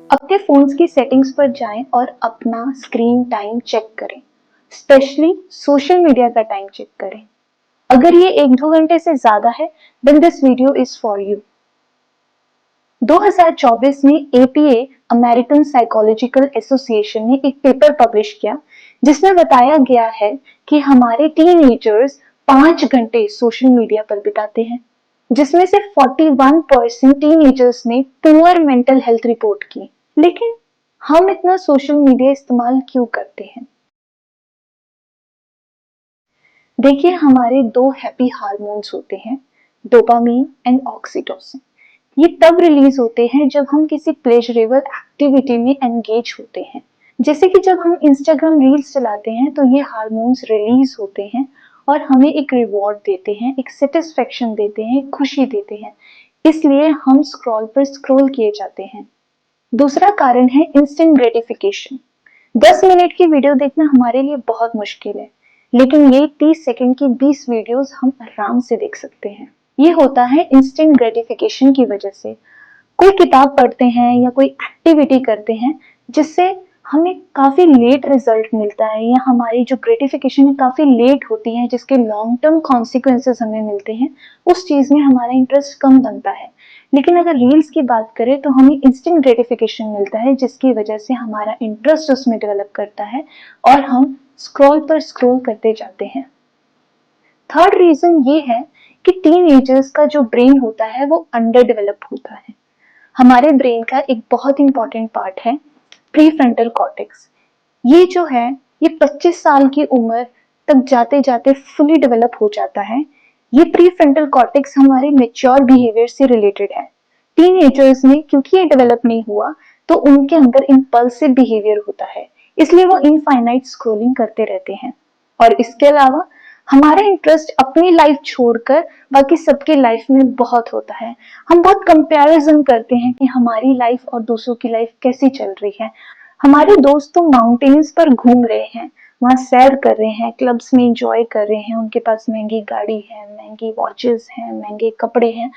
अपने फोन्स की सेटिंग्स पर जाएं और अपना स्क्रीन टाइम चेक करें, स्पेशली सोशल मीडिया का टाइम चेक करें। अगर ये 1-2 घंटे से ज्यादा है, then this video is for you. 2024 में एपीए अमेरिकन साइकोलॉजिकल एसोसिएशन ने एक पेपर पब्लिश किया जिसमें बताया गया है कि हमारे टीनेजर्स 5 घंटे सोशल मीडिया पर बिताते हैं, जिसमें से 41% टीनेजर्स ने पुअर मेंटल हेल्थ रिपोर्ट की। लेकिन हम इतना सोशल मीडिया इस्तेमाल क्यों करते हैं? देखिए, हमारे दो हैप्पी हार्मोन्स होते हैं, डोपामीन एंड ऑक्सीटोसिन। ये तब रिलीज होते हैं जब हम किसी प्लेजरेबल एक्टिविटी में एंगेज होते हैं। जैसे कि जब हम इंस्टाग्राम रील्स चलाते हैं तो ये हार्मोन्स रिलीज होते हैं और हमें एक रिवॉर्ड देते हैं, एक सेटिस्फेक्शन देते हैं, एक खुशी देते हैं। इसलिए हम स्क्रॉल पर स्क्रॉल किए जाते हैं। दूसरा कारण है इंस्टेंट ग्रेटिफिकेशन। 10 मिनट की वीडियो देखना हमारे लिए बहुत मुश्किल है, लेकिन ये 30 सेकंड की 20 वीडियोस हम आराम से देख सकते हैं। ये होता है इंस्टेंट ग्रेटिफिकेशन की वजह से। कोई किताब पढ़ते हैं या कोई एक्टिविटी करते हैं जिससे हमें काफी लेट रिजल्ट मिलता है, या हमारी जो ग्रेटिफिकेशन है काफी लेट होती है, जिसके लॉन्ग टर्म कॉन्सिक्वेंसेस हमें मिलते हैं, उस चीज में हमारा इंटरेस्ट कम बनता है। लेकिन अगर रील्स की बात करें तो हमें इंस्टेंट ग्रेटिफिकेशन मिलता है, जिसकी वजह से हमारा इंटरेस्ट उसमें डेवलप करता है और हम स्क्रॉल पर स्क्रॉल करते जाते हैं। थर्ड रीजन ये है कि टीनेजर्स का जो ब्रेन होता है वो अंडर डेवलप होता है। हमारे ब्रेन का एक बहुत इंपॉर्टेंट पार्ट है प्रीफ्रंटल कॉर्टेक्स। ये जो है, ये 25 साल की उम्र तक जाते जाते फुली डेवलप हो जाता है। ये प्रीफ्रंटल कॉर्टेक्स हमारे मेच्योर बिहेवियर से रिलेटेड है। टीनेजर्स में क्योंकि ये डेवलप नहीं हुआ, तो उनके अंदर इम्पल्सिव बिहेवियर होता है, इसलिए वो इनफाइनाइट स्क्रोलिंग करते रहते हैं। और इसके अलावा हमारा इंटरेस्ट अपनी लाइफ छोड़कर बाकी सबकी लाइफ में बहुत होता है। हम बहुत कंपैरिजन करते हैं कि हमारी लाइफ और दूसरों की लाइफ कैसी चल रही है। हमारे दोस्त तो माउंटेन्स पर घूम रहे हैं, वहां सैर कर रहे हैं, क्लब्स में एंजॉय कर रहे हैं, उनके पास महंगी गाड़ी है, महंगी वॉचेस हैं, महंगे कपड़े हैं।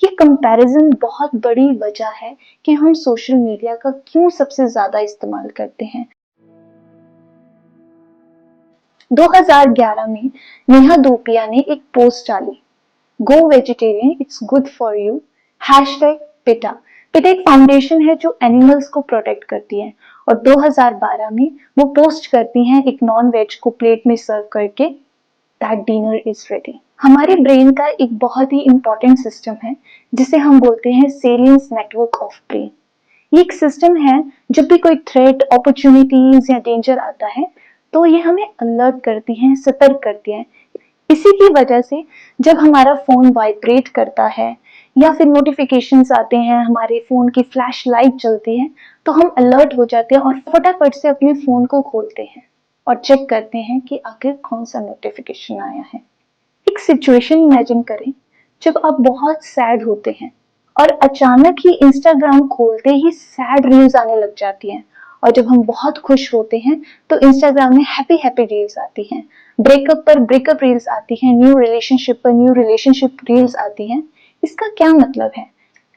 ये कंपैरिजन बहुत बड़ी वजह है कि हम सोशल मीडिया का क्यों सबसे ज्यादा इस्तेमाल करते हैं। 2011 में नेहा धूपिया ने एक पोस्ट डाली, go vegetarian, it's good for you, hashtag PETA. PETA एक फाउंडेशन है जो एनिमल्स को प्रोटेक्ट करती है, और 2012 में वो पोस्ट करती हैं एक नॉन वेज को प्लेट में सर्व करके, दैट डिनर इज रेडी। हमारे ब्रेन का एक बहुत ही इंपॉर्टेंट सिस्टम है जिसे हम बोलते हैं सेलियंस नेटवर्क ऑफ ब्रेन। ये एक सिस्टम है, जब भी कोई थ्रेट, अपॉर्चुनिटीज या डेंजर आता है तो ये हमें अलर्ट करती है, सतर्क करती है। इसी की वजह से जब हमारा फोन वाइब्रेट करता है या फिर नोटिफिकेशंस आते हैं, हमारे फोन की फ्लैश लाइट चलती है, तो हम अलर्ट हो जाते हैं और फटाफट से अपने फोन को खोलते हैं और चेक करते हैं कि आखिर कौन सा नोटिफिकेशन आया है। एक सिचुएशन इमेजिन करें जब आप बहुत सैड होते हैं और अचानक ही इंस्टाग्राम खोलते ही सैड रील्स आने लग जाती हैं, और जब हम बहुत खुश होते हैं तो इंस्टाग्राम में हैप्पी हैप्पी रील्स आती हैं, ब्रेकअप पर ब्रेकअप रील्स आती हैं, न्यू रिलेशनशिप पर न्यू रिलेशनशिप रील्स आती हैं। इसका क्या मतलब है?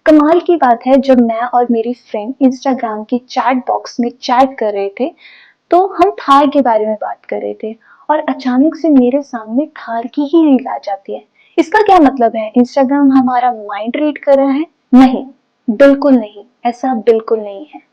कमाल की बात है, जब मैं और मेरी फ्रेंड इंस्टाग्राम की चैट बॉक्स में चैट कर रहे थे तो हम थार के बारे में बात कर रहे थे, और अचानक से मेरे सामने थार की ही रील आ जाती है। इसका क्या मतलब है? इंस्टाग्राम हमारा माइंड रीड कर रहा है? नहीं, बिल्कुल नहीं, ऐसा बिल्कुल नहीं है।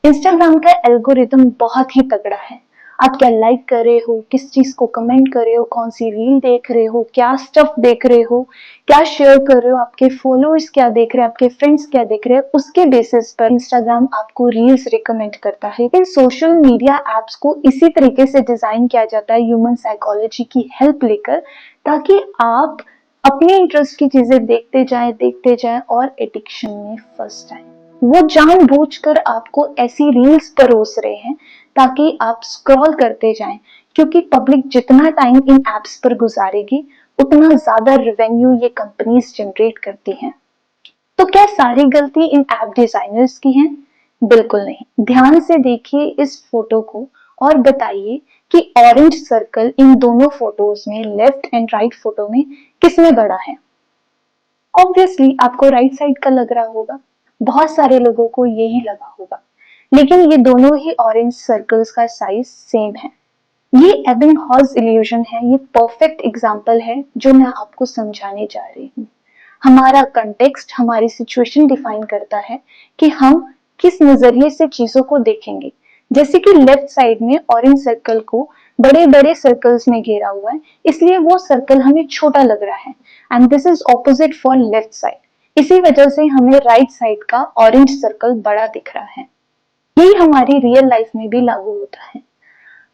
इंस्टाग्राम का एल्गोरिदम बहुत ही तगड़ा है। आप क्या लाइक कर रहे हो, किस चीज को कमेंट कर रहे हो, कौन सी रील देख रहे हो, क्या स्टफ देख रहे हो, क्या शेयर कर रहे हो, आपके फॉलोअर्स क्या देख रहे हैं, आपके फ्रेंड्स क्या देख रहे हैं, उसके बेसिस पर इंस्टाग्राम आपको रील्स रिकमेंड करता है। इन सोशल मीडिया एप्स को इसी तरीके से डिजाइन किया जाता है, ह्यूमन साइकोलॉजी की हेल्प लेकर, ताकि आप अपने इंटरेस्ट की चीजें देखते जाएं और एडिक्शन में फंस जाएं। वो जानबूझकर आपको ऐसी रील्स परोस रहे हैं ताकि आप स्क्रॉल करते जाएं, क्योंकि पब्लिक जितना टाइम इन एप्स पर गुजारेगी उतना ज्यादा रेवेन्यू ये कंपनीज जनरेट करती हैं। तो क्या सारी गलती इन ऐप डिजाइनर्स की है? बिल्कुल नहीं। ध्यान से देखिए इस फोटो को और बताइए कि ऑरेंज सर्कल इन दोनों फोटोज में, लेफ्ट एंड राइट फोटो में, किसमें बड़ा है? ऑब्वियसली आपको राइट साइड का लग रहा होगा, बहुत सारे लोगों को यही लगा होगा। लेकिन ये दोनों ही ऑरेंज सर्कल्स का साइज सेम है। ये एबिंगहॉस इल्यूजन है, ये परफेक्ट एग्जाम्पल है जो मैं आपको समझाने जा रही हूँ। हमारा कंटेक्स्ट हमारी सिचुएशन डिफाइन करता है कि हम किस नजरिए से चीजों को देखेंगे। जैसे कि लेफ्ट साइड में ऑरेंज सर्कल को बड़े बड़े सर्कल्स में घेरा हुआ है, इसलिए वो सर्कल हमें छोटा लग रहा है, and this is opposite for left side. इसी वजह से हमें राइट साइड का ऑरेंज सर्कल बड़ा दिख रहा है। यही हमारी रियल लाइफ में भी लागू होता है।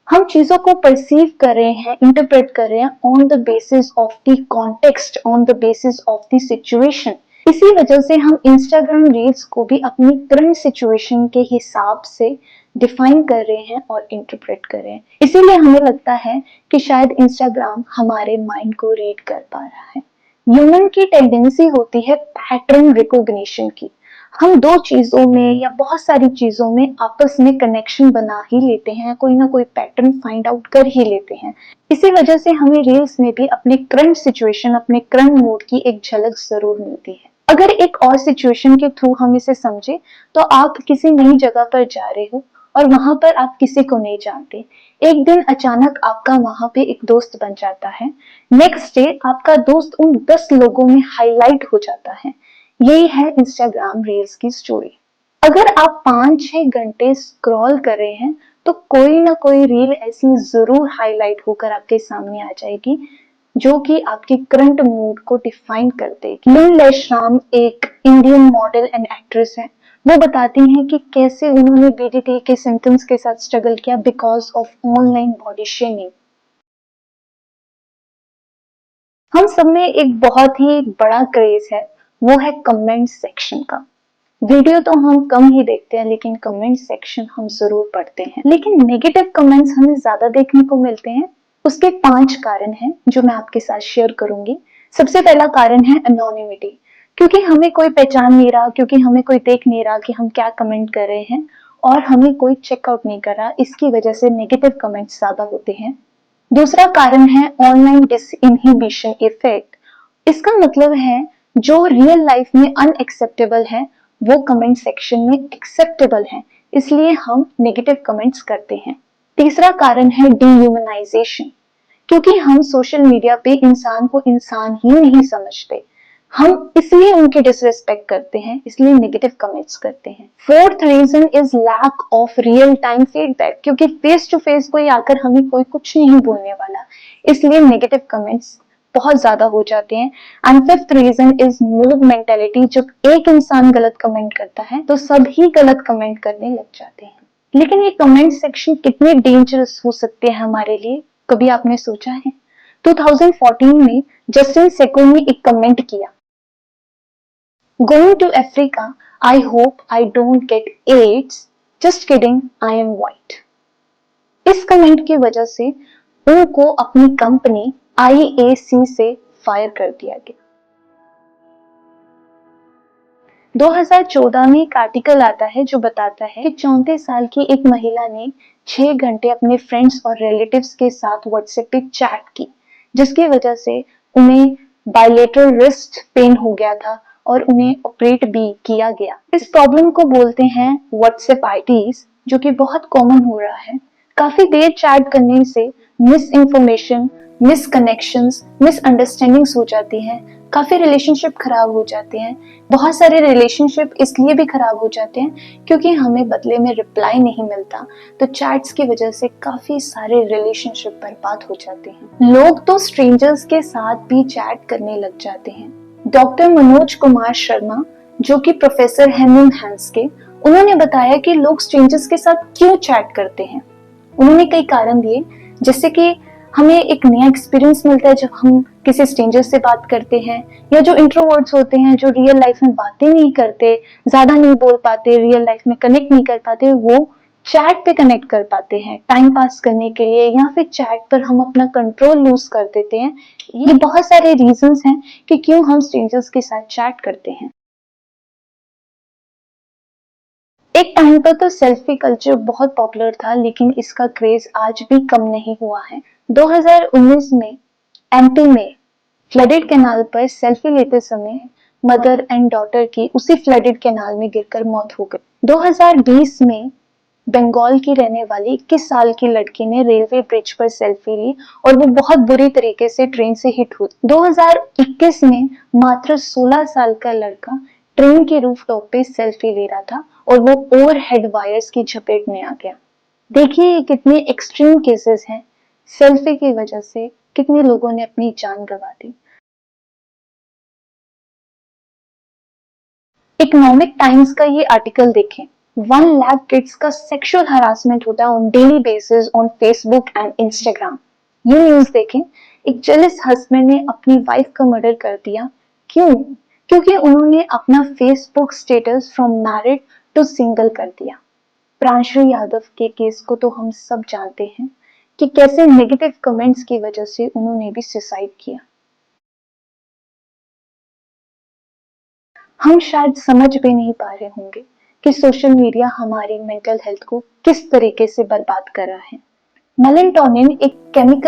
हम चीजों को परसीव कर रहे हैं, इंटरप्रेट कर रहे हैं on the basis of the context, on the basis of the situation. इसी वजह से हम इंस्टाग्राम रील्स को भी अपनी करंट सिचुएशन के हिसाब से डिफाइन कर रहे हैं और इंटरप्रेट कर रहे हैं। इसीलिए हमें लगता है कि शायद इंस्टाग्राम हमारे माइंड को रीड कर पा रहा है। ह्यूमन की टेंडेंसी होती है पैटर्न रिकॉग्निशन की। हम दो चीजों में या बहुत सारी चीजों में आपस में कनेक्शन बना ही लेते हैं, कोई ना कोई पैटर्न फाइंड आउट कर ही लेते हैं। इसी वजह से हमें रील्स में भी अपने करंट सिचुएशन, अपने करंट मूड की एक झलक जरूर मिलती है। अगर एक और सिचुएशन के थ्रू हम इसे समझे, तो आप किसी नई जगह पर जा रहे हो और वहां पर आप किसी को नहीं जानते। एक दिन अचानक आपका वहां पे एक दोस्त बन जाता है। नेक्स्ट डे आपका दोस्त उन 10 लोगों में हाईलाइट हो जाता है। यही है इंस्टाग्राम रील्स की स्टोरी। अगर आप 5-6 घंटे स्क्रॉल कर रहे हैं, तो कोई ना कोई रील ऐसी जरूर हाईलाइट होकर आपके सामने आ जाएगी जो कि आपके करंट मूड को डिफाइन कर देगी। लिन लेशराम एक इंडियन मॉडल एंड एक्ट्रेस है। वो बताती हैं कि कैसे उन्होंने बीडीटी के सिम्टम्स के साथ स्ट्रगल किया because of online body shaming. हम सब में एक बहुत ही बड़ा क्रेज है, वो है कमेंट सेक्शन का। वीडियो तो हम कम ही देखते हैं, लेकिन कमेंट सेक्शन हम जरूर पढ़ते हैं। लेकिन नेगेटिव कमेंट्स हमें ज्यादा देखने को मिलते हैं। उसके 5 कारण हैं जो मैं आपके साथ शेयर करूंगी। सबसे पहला कारण है एनोनिमिटी। क्योंकि हमें कोई पहचान नहीं रहा, क्योंकि हमें कोई देख नहीं रहा कि हम क्या कमेंट कर रहे हैं, और हमें कोई चेकआउट नहीं कर रहा, इसकी वजह से नेगेटिव कमेंट्स ज्यादा होते हैं। दूसरा कारण है ऑनलाइन डिसइनहिबिशन इफेक्ट। इसका मतलब है जो रियल लाइफ में अनएक्सेप्टेबल है वो कमेंट सेक्शन में एक्सेप्टेबल है, इसलिए हम नेगेटिव कमेंट्स करते हैं। तीसरा कारण है डीह्यूमनाइजेशन। क्योंकि हम सोशल मीडिया पे इंसान को इंसान ही नहीं समझते, हम इसलिए उनकी डिसरिस्पेक्ट करते हैं, इसलिए नेगेटिव कमेंट्स करते हैं। Fourth reason is lack of real time feedback. क्योंकि फेस टू फेस कोई आकर हमें कोई कुछ नहीं बोलने वाला, इसलिए नेगेटिव कमेंट्स बहुत ज्यादा हो जाते हैं। And fifth reason is move mentality. जब एक इंसान गलत कमेंट करता है तो सभी गलत कमेंट करने लग जाते हैं। लेकिन ये कमेंट सेक्शन कितने डेंजरस हो सकते हैं हमारे लिए, कभी आपने सोचा है? 2014 में जस्टिन सेको ने एक कमेंट किया, Going to Africa, I hope I don't get AIDS. Just kidding, I am white. इस कमेंट की वजह से उनको अपनी कंपनी IAC से फायर कर दिया गया। 2014 में एक आर्टिकल आता है जो बताता है कि 34 साल की एक महिला ने 6 घंटे अपने फ्रेंड्स और रिलेटिव्स के साथ व्हाट्सएप पे चैट की, जिसकी वजह से उन्हें बायलेटरल रिस्ट पेन हो गया था और उन्हें ऑपरेट भी किया गया। इस प्रॉब्लम को बोलते हैं व्हाट्सएप आईटीज, जो कि बहुत कॉमन हो रहा है। काफी देर चैट करने से miss information, miss connections, misunderstandings हो जाती हैं, काफी रिलेशनशिप खराब हो जाते हैं। बहुत सारे रिलेशनशिप इसलिए भी खराब हो जाते हैं क्योंकि हमें बदले में रिप्लाई नहीं मिलता, तो चैट्स की वजह से काफी सारे रिलेशनशिप बर्बाद हो जाते हैं। लोग तो स्ट्रेंजर्स के साथ भी चैट करने लग जाते हैं। डॉक्टर मनोज कुमार शर्मा, जो कि प्रोफेसर हैं निमहांस के, उन्होंने बताया कि लोग स्ट्रेंजर्स के साथ क्यों चैट करते हैं। उन्होंने कई कारण दिए, जैसे कि हमें एक नया एक्सपीरियंस मिलता है जब हम किसी स्ट्रेंजर से बात करते हैं, या जो इंट्रोवर्ट्स होते हैं, जो रियल लाइफ में बातें नहीं करते, ज्यादा नहीं बोल पाते, रियल लाइफ में कनेक्ट नहीं कर पाते, वो चैट पे कनेक्ट कर पाते हैं टाइम पास करने के लिए, या फिर चैट पर हम अपना कंट्रोल लूज कर देते हैं। ये बहुत सारे रीजंस हैं कि क्यों हम स्ट्रेंजर्स के साथ चैट करते हैं। एक टाइम पर तो सेल्फी कल्चर बहुत पॉपुलर था, लेकिन इसका क्रेज आज भी कम नहीं हुआ है। 2019 में एमपी में फ्लडेड कैनाल पर सेल्फी लेते समय मदर एंड डॉटर की उसी फ्लडेड कैनाल में गिरकर मौत हो गई। 2020 में बंगाल की रहने वाली 21 साल की लड़की ने रेलवे ब्रिज पर सेल्फी ली और वो बहुत बुरी तरीके से ट्रेन से हिट हुई। 2021 में मात्र 16 साल का लड़का ट्रेन के रूफटॉप पे सेल्फी ले रहा था और वो ओवरहेड वायर्स की चपेट में आ गया। देखिए ये कितने एक्सट्रीम केसेस हैं। सेल्फी की वजह से कितने लोगों ने अपनी जान गंवा दी। इकोनॉमिक टाइम्स का ये आर्टिकल देखें। 1 लाख किड्स का सेक्सुअल हरासमेंट होता है on daily basis on Facebook and Instagram. ये न्यूज देखें। एक जेलस हस्बैंड ने अपनी वाइफ का मर्डर कर दिया। क्यों? क्योंकि उन्होंने अपना Facebook status from married to single कर दिया। प्रांशु यादव के केस को तो हम सब जानते हैं कि कैसे नेगेटिव कमेंट्स की वजह से उन्होंने भी सुसाइड किया। हम शायद समझ भी नहीं पा रहे होंगे कि सोशल मीडिया हमारी मेंटल हेल्थ को किस तरीके से बर्बाद कर रहा है। मेलेटोनिन एक केमिकल